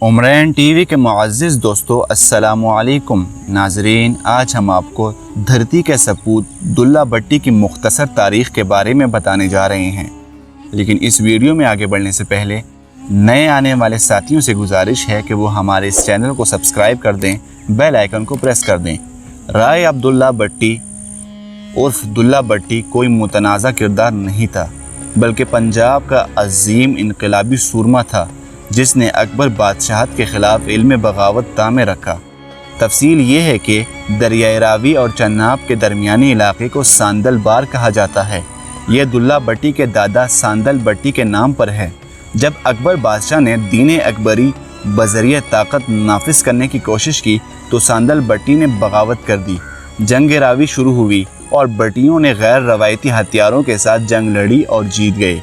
Umrain TV के मुअज़्ज़िज़ दोस्तों, अस्सलाम वालेकुम। नाज़रीन, आज हम आपको धरती के सपूत दुल्ला भट्टी की मुख्तसर तारीख़ के बारे में बताने जा रहे हैं। लेकिन इस वीडियो में आगे बढ़ने से पहले नए आने वाले साथियों से गुजारिश है कि वो हमारे इस चैनल को सब्सक्राइब कर दें, बेल आइकन को प्रेस कर दें। राय अब्दुल्ला भट्टी उर्फ दुल्ला भट्टी कोई मुतनाज़ा किरदार नहीं था, बल्कि पंजाब का अजीम इनकलाबी सूरमा था जिसने अकबर बादशाहत के ख़िलाफ़ इल्म बगावत तामे रखा। तफसील ये है कि दरियाए रावी और चन्नाब के दरमियानी इलाके को सांदल बार कहा जाता है। यह दुल्ला भट्टी के दादा सांदल भट्टी के नाम पर है। जब अकबर बादशाह ने दीन अकबरी बज़रिए ताकत नाफिज करने की कोशिश की तो सांदल भट्टी ने बगावत कर दी। जंग रावी शुरू हुई और भट्टियों ने गैर रवायती हथियारों के साथ जंग लड़ी और जीत गए।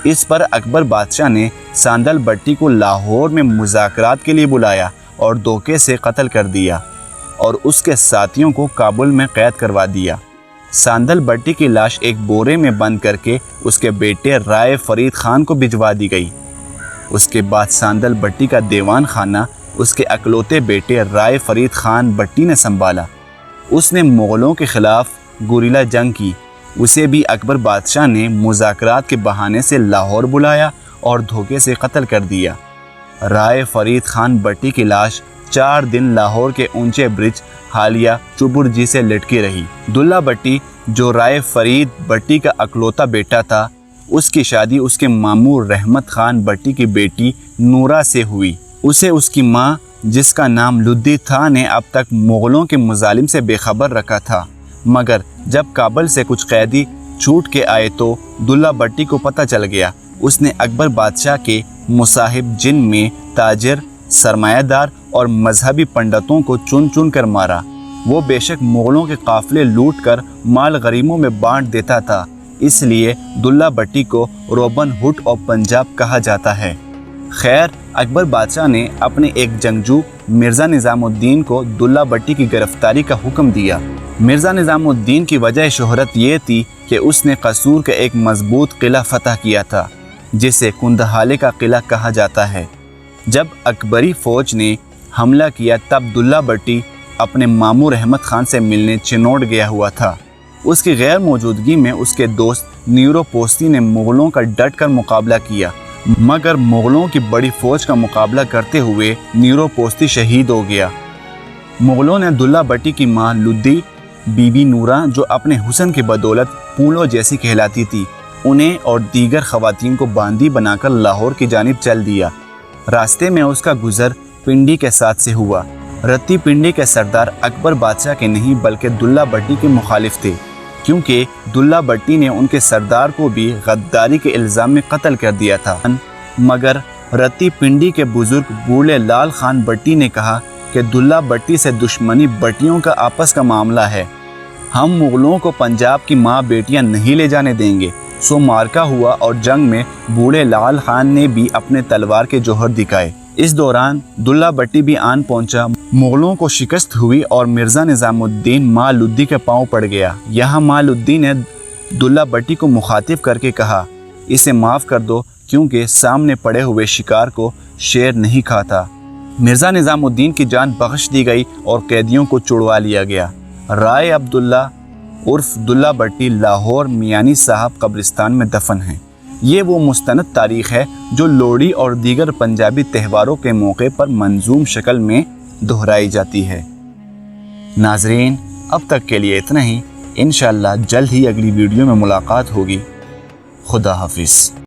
इस पर अकबर बादशाह ने सांदल भट्टी को लाहौर में मुज़ाकरात के लिए बुलाया और धोखे से कत्ल कर दिया और उसके साथियों को काबुल में कैद करवा दिया। सांदल भट्टी की लाश एक बोरे में बंद करके उसके बेटे राय फरीद खान को भिजवा दी गई। उसके बाद सांदल भट्टी का देवान खाना उसके अकलौते बेटे राय फरीद खान भट्टी ने संभाला। उसने मुग़लों के ख़िलाफ़ गुरिल्ला जंग की। उसे भी अकबर बादशाह ने मुज़ाकरात के बहाने से लाहौर बुलाया और धोखे से कत्ल कर दिया। राय फरीद खान भट्टी की लाश 4 दिन लाहौर के ऊंचे ब्रिज हालिया चुबुर्जी से लटकी रही। दुल्ला भट्टी, जो राय फरीद भट्टी का अकलौता बेटा था, उसकी शादी उसके मामू रहमत खान भट्टी की बेटी नूरा से हुई। उसे उसकी माँ, जिसका नाम लुद्दी था, ने अब तक मुग़लों के मुजालिम से बेखबर रखा था। मगर जब काबुल से कुछ कैदी छूट के आए तो दुल्ला भट्टी को पता चल गया। उसने अकबर बादशाह के मुसाहिब जिन में ताजिर, सरमायादार और मजहबी पंडितों को चुन चुन कर मारा। वो बेशक मुग़लों के काफ़िले लूट कर माल गरीबों में बांट देता था, इसलिए दुल्ला भट्टी को रोबन हुड ऑफ पंजाब कहा जाता है। खैर, अकबर बादशाह ने अपने एक जंगजू मिर्ज़ा निज़ामुद्दीन को दुल्ला भट्टी की गिरफ्तारी का हुक्म दिया। मिर्ज़ा निज़ामुद्दीन की वजह शोहरत ये थी कि उसने कसूर का एक मजबूत किला फतह किया था, जिसे कुंदहाले का किला कहा जाता है। जब अकबरी फ़ौज ने हमला किया तब दुल्ला भट्टी अपने मामू रहमत खान से मिलने चिनौट गया हुआ था। उसकी गैर मौजूदगी में उसके दोस्त नीरो पोस्ती ने मुग़लों का डट कर मुकाबला किया, मगर मुग़लों की बड़ी फ़ौज का मुकाबला करते हुए नीरो पोस्ती शहीद हो गया। मुग़लों ने दुल्ला भट्टी की माँ लुद्दी, बीबी नूरा, जो अपने हुस्न की बदौलत फूलों जैसी कहलाती थी, उन्हें और दीगर ख़वातीन को बांदी बनाकर लाहौर की जानिब चल दिया। रास्ते में उसका गुज़र पिंडी के साथ से हुआ। रत्ती पिंडी के सरदार अकबर बादशाह के नहीं बल्कि दुल्ला भट्टी के मुखालिफ थे, क्योंकि दुल्ला भट्टी ने उनके सरदार को भी गद्दारी के इल्ज़ाम में कत्ल कर दिया था। मगर रत्ती पिंडी के बुज़ुर्ग बूढ़े लाल खान भट्टी ने कहा कि दुल्ला भट्टी से दुश्मनी भट्टियों का आपस का मामला है, हम मुग़लों को पंजाब की माँ बेटियाँ नहीं ले जाने देंगे। सो मार्का हुआ और जंग में बूढ़े लाल खान ने भी अपने तलवार के जौहर दिखाए। इस दौरान दुल्ला भट्टी भी आन पहुंचा। मुग़लों को शिकस्त हुई और मिर्ज़ा निज़ामुद्दीन माँ लुद्दी के पांव पड़ गया। यहाँ माँ लुद्दी ने दुल्ला भट्टी को मुखातिब करके कहा, इसे माफ़ कर दो, क्योंकि सामने पड़े हुए शिकार को शेर नहीं खाता। मिर्ज़ा निज़ामुद्दीन की जान बख्श दी गई और कैदियों को छुड़वा लिया गया। राय अब्दुल्ला उर्फ दुल्ला भट्टी लाहौर मियानी साहब कब्रिस्तान में दफन हैं। ये वो मुस्तनद तारीख़ है जो लोहड़ी और दीगर पंजाबी त्योहारों के मौके पर मंजूम शक्ल में दोहराई जाती है। नाज़रीन, अब तक के लिए इतना ही। इंशाअल्लाह जल्द ही अगली वीडियो में मुलाकात होगी। खुदा हाफिज़।